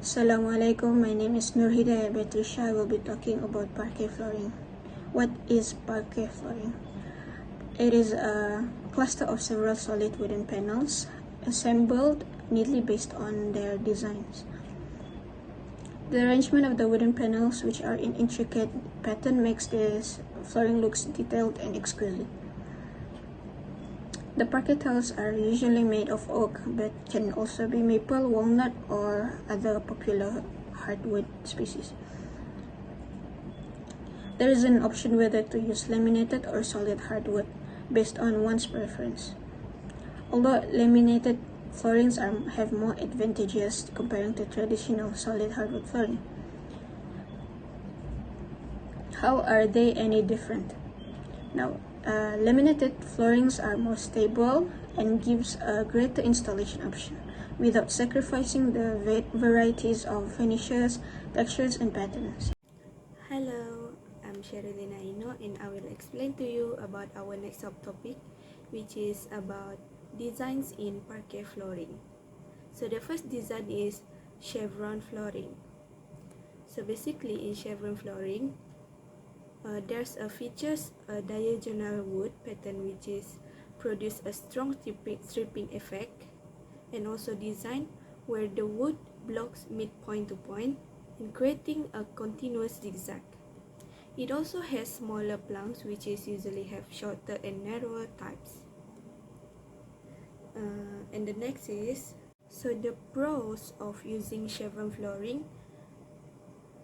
Assalamualaikum, my name is Nur Hidayah Betrisha. I will be talking about parquet flooring. What is parquet flooring? It is a cluster of several solid wooden panels assembled neatly based on their designs. The arrangement of the wooden panels, which are in intricate pattern, makes this flooring looks detailed and exquisite. The parquet tiles are usually made of oak, but can also be maple, walnut, or other popular hardwood species. There is an option whether to use laminated or solid hardwood, based on one's preference. Although laminated floorings have more advantages comparing to traditional solid hardwood flooring. How are they any different? Now, laminated floorings are more stable and gives a greater installation option without sacrificing the varieties of finishes, textures, and patterns. Hello, I'm Sherilina Ino and I will explain to you about our next subtopic, which is about designs in parquet flooring. So the first design is chevron flooring. So basically in chevron flooring, there's a diagonal wood pattern which is produce a strong stripping effect, and also design where the wood blocks meet point to point and creating a continuous zigzag. It also has smaller planks which is usually have shorter and narrower types. And the next is, so the pros of using chevron flooring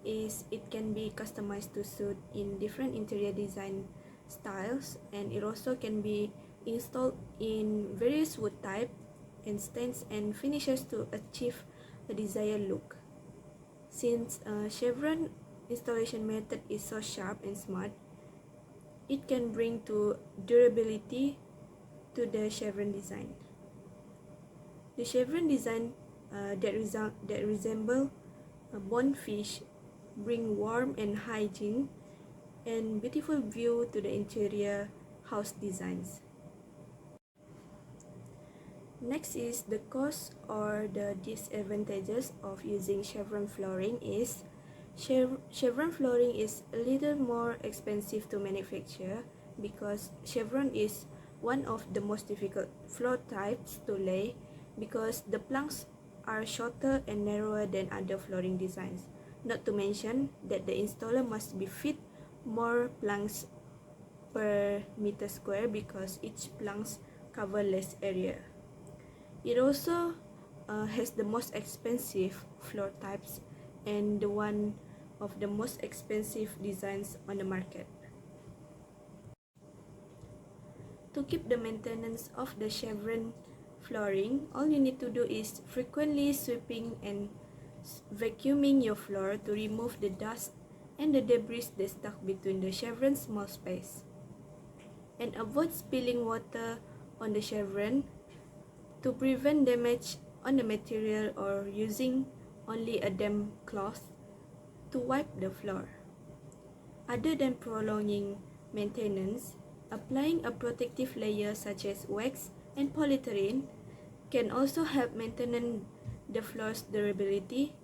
is it can be customized to suit in different interior design styles, and it also can be installed in various wood type and stains and finishes to achieve a desired look. Since chevron installation method is so sharp and smart, it can bring to durability to the chevron design. The chevron design that resemble a bonefish bring warmth and hygiene and beautiful view to the interior house designs. Next is the cost or the disadvantages of using chevron flooring is chevron flooring is a little more expensive to manufacture because chevron is one of the most difficult floor types to lay because the planks are shorter and narrower than other flooring designs. Not to mention that the installer must be fit more planks per meter square because each planks cover less area. It also has the most expensive floor types and the one of the most expensive designs on the market. To keep the maintenance of the chevron flooring, all you need to do is frequently sweeping and vacuuming your floor to remove the dust and the debris that stuck between the chevron's small space. And avoid spilling water on the chevron to prevent damage on the material, or using only a damp cloth to wipe the floor. Other than prolonging maintenance, applying a protective layer such as wax and polyurethane can also help maintain the floor's durability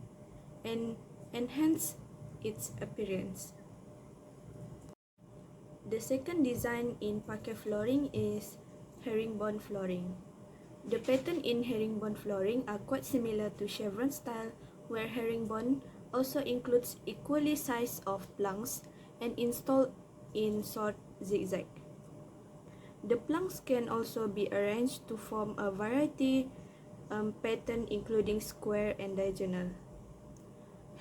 and enhance its appearance. The second design in parquet flooring is herringbone flooring. The pattern in herringbone flooring are quite similar to chevron style, where herringbone also includes equally sized of planks and installed in short zigzag. The planks can also be arranged to form a variety pattern including square and diagonal.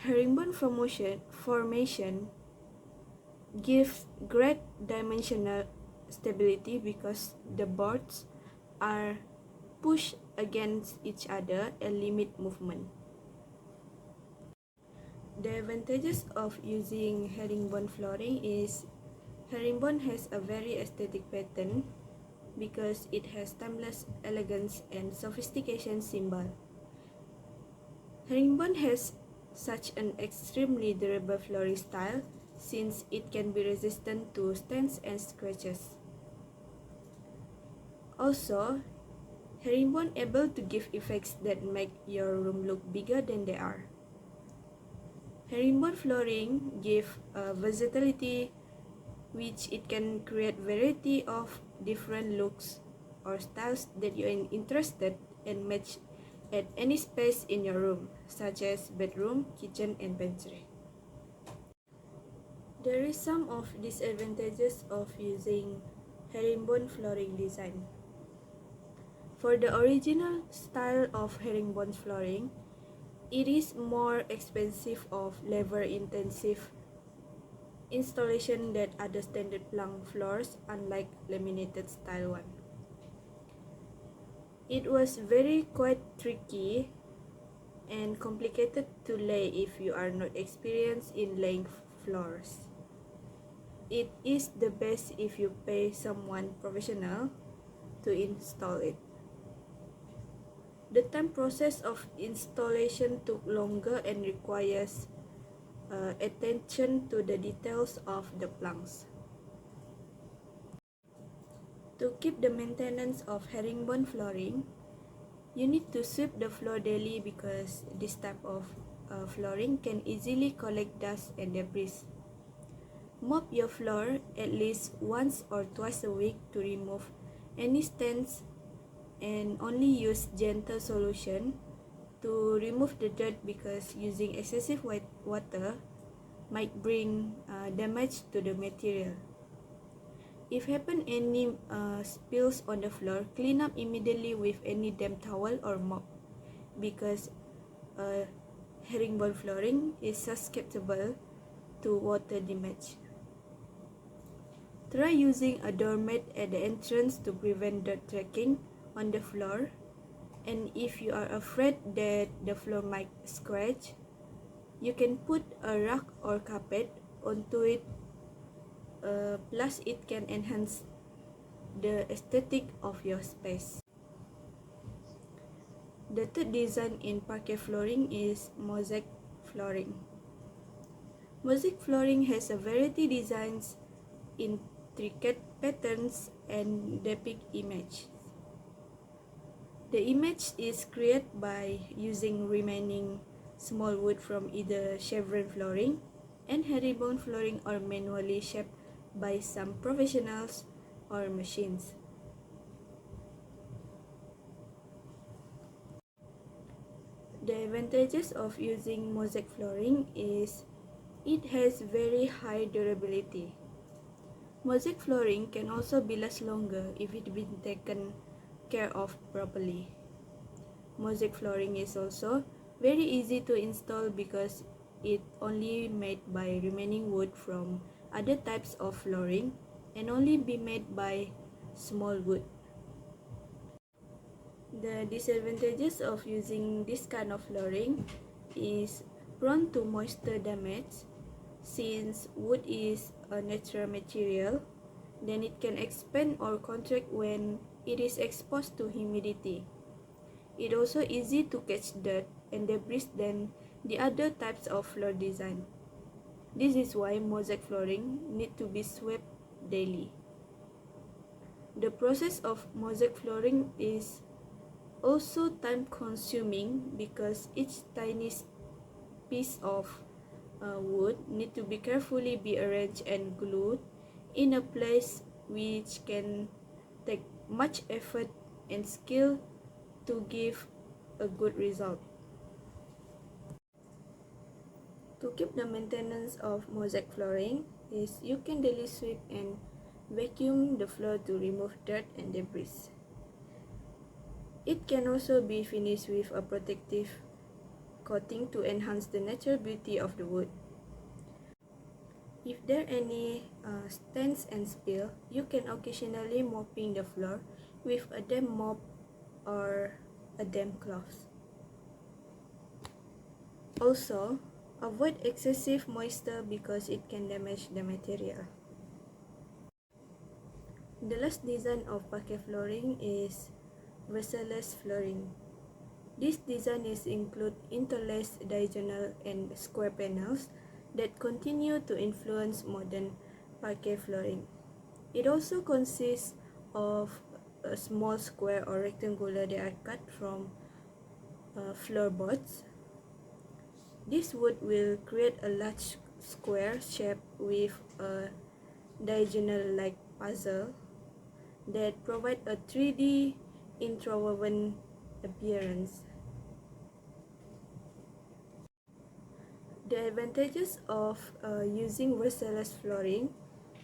Herringbone formation gives great dimensional stability because the boards are pushed against each other and limit movement. The advantages of using herringbone flooring is herringbone has a very aesthetic pattern because it has timeless elegance and sophistication symbol. Herringbone has such an extremely durable flooring style since it can be resistant to stains and scratches. Also, herringbone able to give effects that make your room look bigger than they are. Herringbone flooring gives versatility, which it can create variety of different looks or styles that you are interested and match at any space in your room, such as bedroom, kitchen, and pantry. There is some of disadvantages of using herringbone flooring design. For the original style of herringbone flooring, it is more expensive of labor-intensive installation than other standard plank floors, unlike laminated style one. It was quite tricky and complicated to lay if you are not experienced in laying floors. It is the best if you pay someone professional to install it. The time process of installation took longer and requires attention to the details of the planks. To keep the maintenance of herringbone flooring, you need to sweep the floor daily because this type of flooring can easily collect dust and debris. Mop your floor at least once or twice a week to remove any stains, and only use gentle solution to remove the dirt because using excessive water might bring damage to the material. If happen any spills on the floor, clean up immediately with any damp towel or mop because herringbone flooring is susceptible to water damage. Try using a doormat at the entrance to prevent dirt tracking on the floor, and if you are afraid that the floor might scratch, you can put a rug or carpet onto it, plus it can enhance the aesthetic of your space. The third design in parquet flooring is mosaic flooring. Mosaic flooring has a variety designs, intricate patterns, and depict image. The image is created by using remaining small wood from either chevron flooring and herringbone flooring or manually shaped by some professionals or machines. The advantages of using mosaic flooring is it has very high durability. Mosaic flooring can also be last longer if it been taken care of properly. Mosaic flooring is also very easy to install because it only made by remaining wood from other types of flooring and only be made by small wood. The disadvantages of using this kind of flooring is prone to moisture damage. Since wood is a natural material, then it can expand or contract when it is exposed to humidity. It also easy to catch dirt and debris than the other types of floor design. This is why mosaic flooring need to be swept daily. The process of mosaic flooring is also time consuming because each tiny piece of wood need to be carefully be arranged and glued in a place, which can take much effort and skill to give a good result. To keep the maintenance of mosaic flooring is you can daily sweep and vacuum the floor to remove dirt and debris. It can also be finished with a protective coating to enhance the natural beauty of the wood. If there are any stains and spill, you can occasionally mopping the floor with a damp mop or a damp cloth. Also, avoid excessive moisture because it can damage the material. The last design of parquet flooring is versaless flooring. This design includes interlaced diagonal and square panels that continue to influence modern parquet flooring. It also consists of a small square or rectangular that are cut from floorboards. This wood will create a large square shape with a diagonal-like puzzle that provide a 3D interwoven appearance. The advantages of using Versailles flooring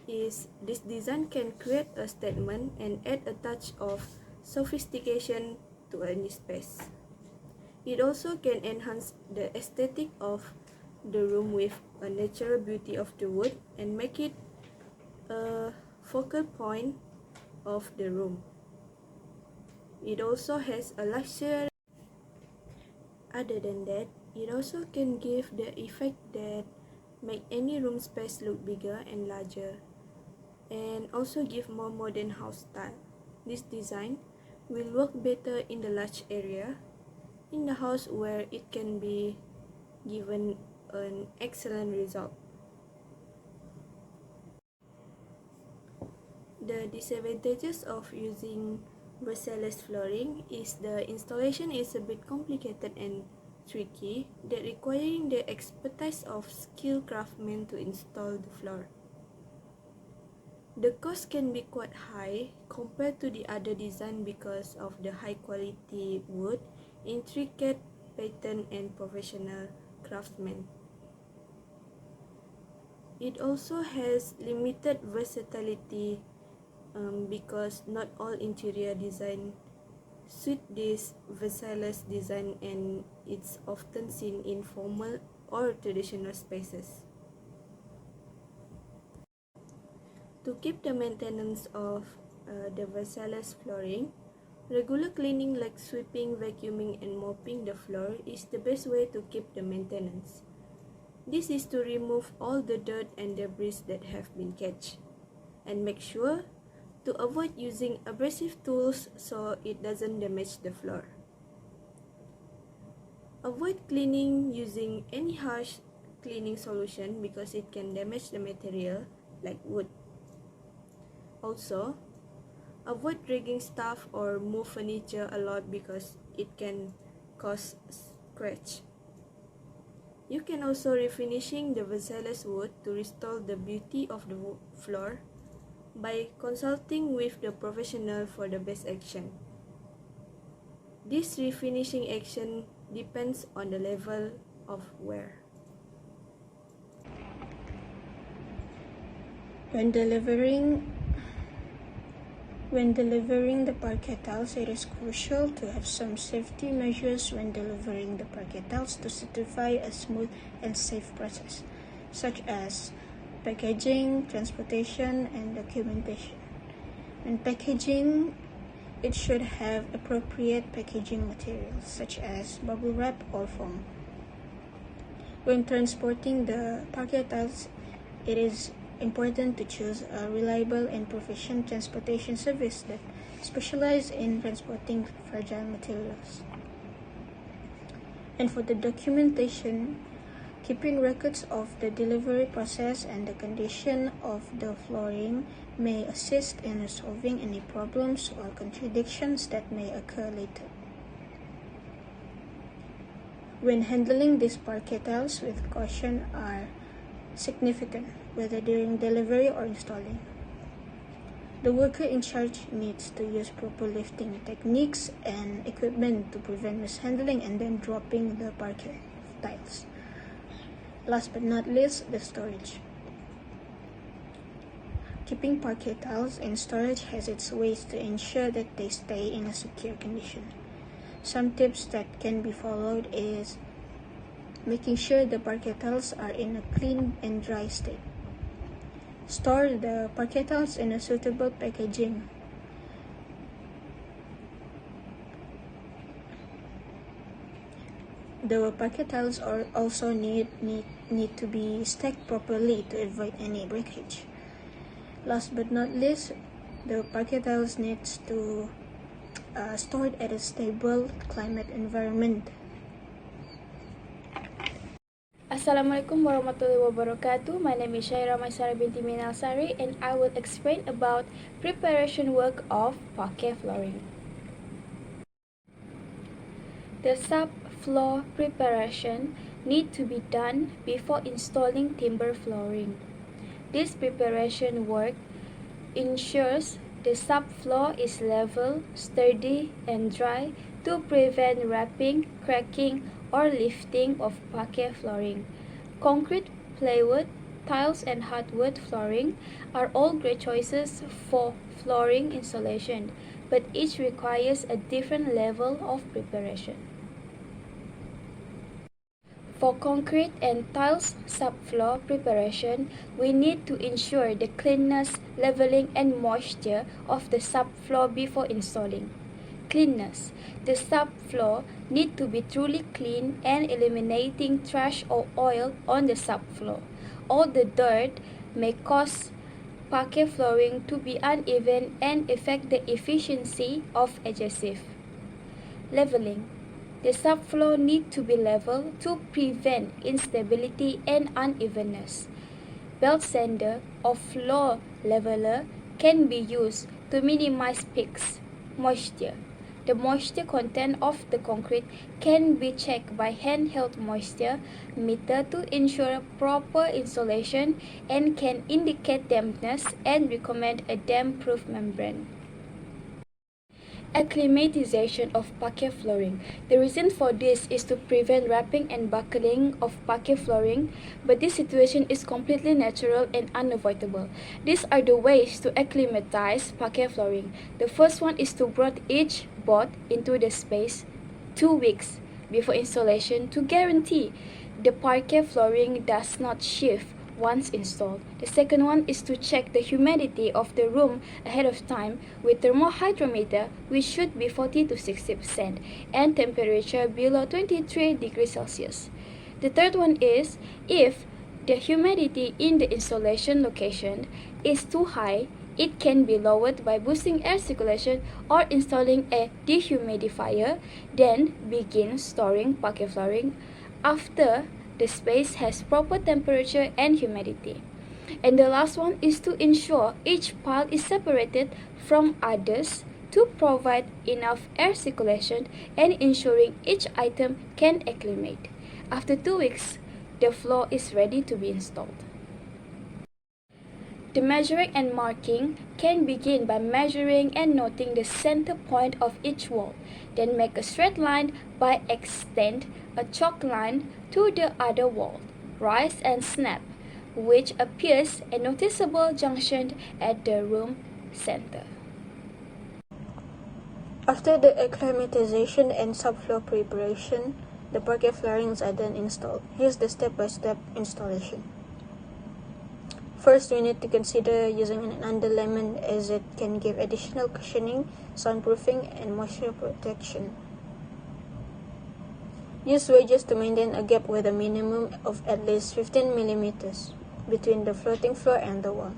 is this design can create a statement and add a touch of sophistication to any space. It also can enhance the aesthetic of the room with a natural beauty of the wood and make it a focal point of the room. It also has a luxury. Other than that, it also can give the effect that make any room space look bigger and larger, and also give more modern house style. This design will work better in the large area in the house where it can be given an excellent result. The disadvantages of using Versailles flooring is the installation is a bit complicated and tricky, that requiring the expertise of skilled craftsmen to install the floor. The cost can be quite high compared to the other design because of the high quality wood, intricate pattern and professional craftsmen. It also has limited versatility because not all interior design suit this Versailles design, and it's often seen in formal or traditional spaces. To keep the maintenance of the Versailles flooring, regular cleaning like sweeping, vacuuming and mopping the floor is the best way to keep the maintenance. This is to remove all the dirt and debris that have been catched, and make sure to avoid using abrasive tools so it doesn't damage the floor. Avoid cleaning using any harsh cleaning solution because it can damage the material like wood. Also, avoid dragging stuff or move furniture a lot because it can cause scratch. You can also refinishing the Versailles wood to restore the beauty of the floor by consulting with the professional for the best action. This refinishing action depends on the level of wear. When delivering the parquet tiles, it is crucial to have some safety measures when delivering the parquet tiles to certify a smooth and safe process, such as packaging, transportation, and documentation. When packaging, it should have appropriate packaging materials such as bubble wrap or foam. When transporting the parquet tiles, it is important to choose a reliable and proficient transportation service that specializes in transporting fragile materials. And for the documentation, keeping records of the delivery process and the condition of the flooring may assist in resolving any problems or contradictions that may occur later. When handling these parquet tiles with caution are significant, whether during delivery or installing. The worker in charge needs to use proper lifting techniques and equipment to prevent mishandling and then dropping the parquet tiles. Last but not least, the storage. Keeping parquet tiles in storage has its ways to ensure that they stay in a secure condition. Some tips that can be followed is making sure the parquet tiles are in a clean and dry state. Store the parquet tiles in a suitable packaging. The parquet tiles also need to be stacked properly to avoid any breakage. Last but not least, the parquet tiles needs to stored at a stable climate environment. Assalamualaikum warahmatullahi wabarakatuh. My name is Syaira Maisara binti Minalsari, and I will explain about preparation work of parquet flooring. The subfloor preparation need to be done before installing timber flooring. This preparation work ensures the subfloor is level, sturdy, and dry to prevent wrapping, cracking, or lifting of parquet flooring. Concrete, plywood, tiles, and hardwood flooring are all great choices for flooring installation, but each requires a different level of preparation. For concrete and tiles subfloor preparation, we need to ensure the cleanness, leveling, and moisture of the subfloor before installing. Cleanness. The subfloor need to be truly clean and eliminating trash or oil on the subfloor. All the dirt may cause parquet flooring to be uneven and affect the efficiency of adhesive. Leveling. The subfloor need to be level to prevent instability and unevenness. Belt sander or floor leveler can be used to minimize peaks. Moisture. The moisture content of the concrete can be checked by handheld moisture meter to ensure proper installation and can indicate dampness and recommend a damp-proof membrane. Acclimatization of parquet flooring. The reason for this is to prevent wrapping and buckling of parquet flooring, but this situation is completely natural and unavoidable. These are the ways to acclimatize parquet flooring. The first one is to brought each board into the space 2 weeks before installation to guarantee the parquet flooring does not shift once installed. The second one is to check the humidity of the room ahead of time with thermohydrometer, which should be 40 to 60% and temperature below 23 degrees Celsius. The third one is if the humidity in the installation location is too high, it can be lowered by boosting air circulation or installing a dehumidifier, then begin storing parquet flooring after the space has proper temperature and humidity. And the last one is to ensure each pile is separated from others to provide enough air circulation and ensuring each item can acclimate. After 2 weeks, the floor is ready to be installed. The measuring and marking can begin by measuring and noting the center point of each wall. Then make a straight line by extend a chalk line to the other wall. Rise and snap, which appears a noticeable junction at the room center. After the acclimatization and subfloor preparation, the parquet floorings are then installed. Here's the step-by-step installation. First, we need to consider using an underlayment as it can give additional cushioning, soundproofing, and moisture protection. Use wedges to maintain a gap with a minimum of at least 15 mm between the floating floor and the wall.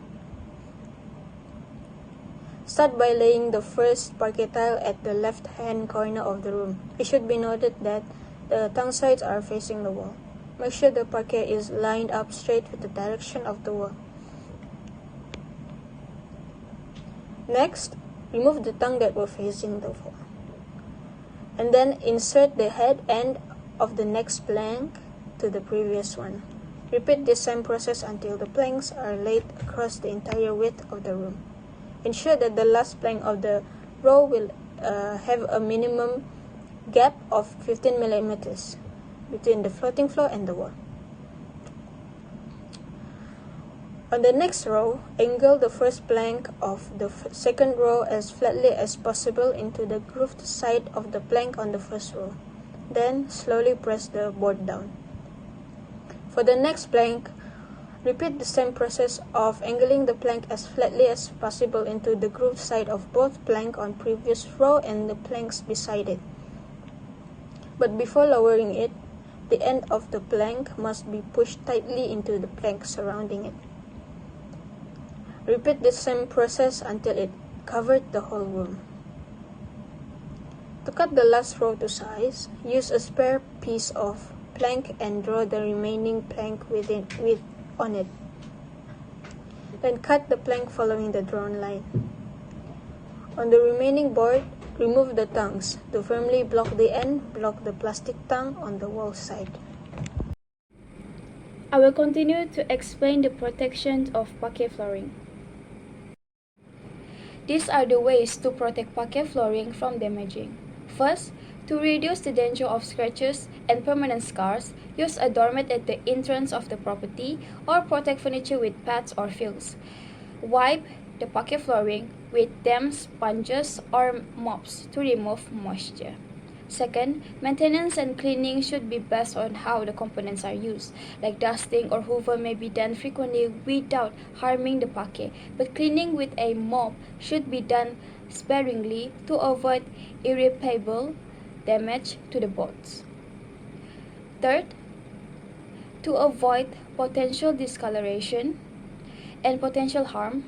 Start by laying the first parquet tile at the left-hand corner of the room. It should be noted that the tongue sides are facing the wall. Make sure the parquet is lined up straight with the direction of the wall. Next, remove the tongue that were facing the wall. And then insert the head end of the next plank to the previous one. Repeat this same process until the planks are laid across the entire width of the room. Ensure that the last plank of the row will have a minimum gap of 15 mm between the floating floor and the wall. On the next row, angle the first plank of the second row as flatly as possible into the grooved side of the plank on the first row. Then, slowly press the board down. For the next plank, repeat the same process of angling the plank as flatly as possible into the grooved side of both plank on previous row and the planks beside it. But before lowering it, the end of the plank must be pushed tightly into the plank surrounding it. Repeat the same process until it covered the whole room. To cut the last row to size, use a spare piece of plank and draw the remaining plank on it. Then cut the plank following the drawn line. On the remaining board, remove the tongues. To firmly block the end, block the plastic tongue on the wall side. I will continue to explain the protection of parquet flooring. These are the ways to protect parquet flooring from damaging. First, to reduce the danger of scratches and permanent scars, use a doormat at the entrance of the property or protect furniture with pads or fils. Wipe the parquet flooring with damp sponges or mops to remove moisture. Second, maintenance and cleaning should be based on how the components are used, like dusting or hoover may be done frequently without harming the parquet, but cleaning with a mop should be done sparingly to avoid irreparable damage to the boards. Third, to avoid potential discoloration and potential harm,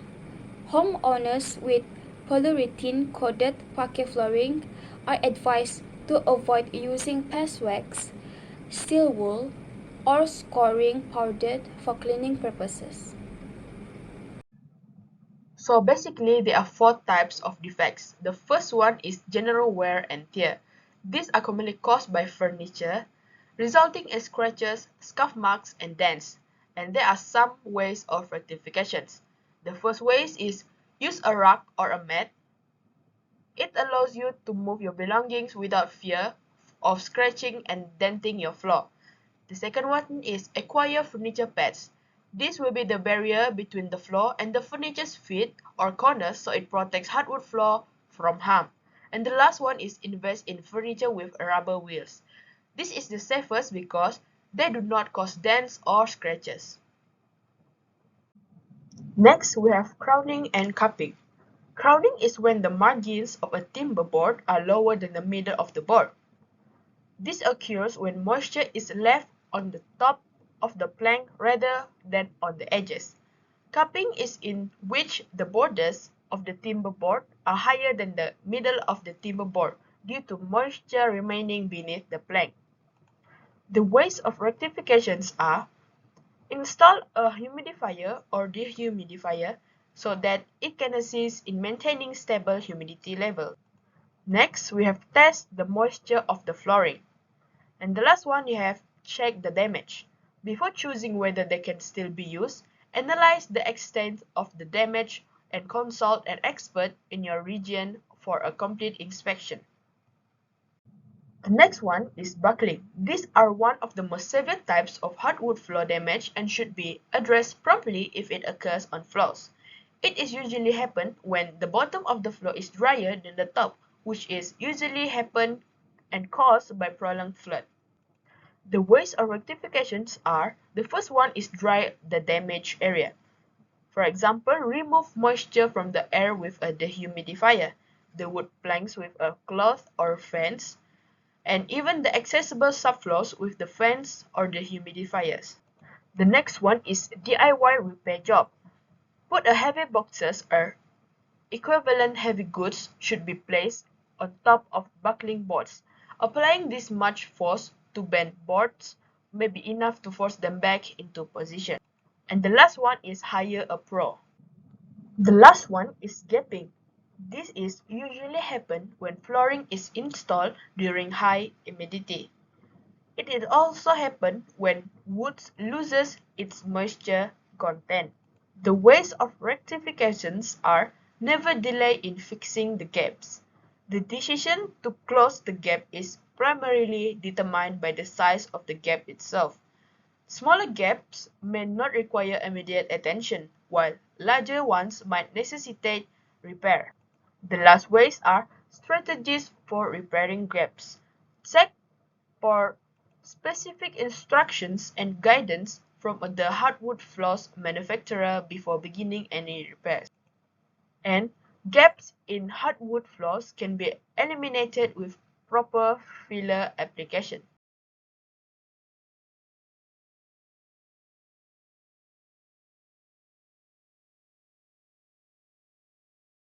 homeowners with polyurethane-coated parquet flooring are advised to avoid using paste wax, steel wool, or scoring powder for cleaning purposes. So basically, there are four types of defects. The first one is general wear and tear. These are commonly caused by furniture, resulting in scratches, scuff marks, and dents. And there are some ways of rectifications. The first way is use a rug or a mat. It allows you to move your belongings without fear of scratching and denting your floor. The second one is acquire furniture pads. This will be the barrier between the floor and the furniture's feet or corners, so it protects hardwood floor from harm. And the last one is invest in furniture with rubber wheels. This is the safest because they do not cause dents or scratches. Next, we have crowning and cupping. Crowning is when the margins of a timber board are lower than the middle of the board. This occurs when moisture is left on the top of the plank rather than on the edges. Cupping is in which the borders of the timber board are higher than the middle of the timber board due to moisture remaining beneath the plank. The ways of rectifications are install a humidifier or dehumidifier so that it can assist in maintaining stable humidity level. Next, we have test the moisture of the flooring. And the last one, you have check the damage. Before choosing whether they can still be used, analyze the extent of the damage and consult an expert in your region for a complete inspection. The next one is buckling. These are one of the most severe types of hardwood floor damage and should be addressed promptly if it occurs on floors. It is usually happen when the bottom of the floor is drier than the top, which is usually happen and caused by prolonged flood. The ways of rectifications are, the first one is dry the damaged area. For example, remove moisture from the air with a dehumidifier, the wood planks with a cloth or fans, and even the accessible subfloors with the fans or dehumidifiers. The next one is DIY repair job. Put a heavy boxes or equivalent heavy goods should be placed on top of buckling boards. Applying this much force to bend boards may be enough to force them back into position. And the last one is hire a pro. The last one is gapping. This is usually happen when flooring is installed during high humidity. It is also happen when wood loses its moisture content. The ways of rectifications are never delay in fixing the gaps. The decision to close the gap is primarily determined by the size of the gap itself. Smaller gaps may not require immediate attention, while larger ones might necessitate repair. The last ways are strategies for repairing gaps. Check for specific instructions and guidance from the hardwood floors manufacturer before beginning any repairs. And gaps in hardwood floors can be eliminated with proper filler application.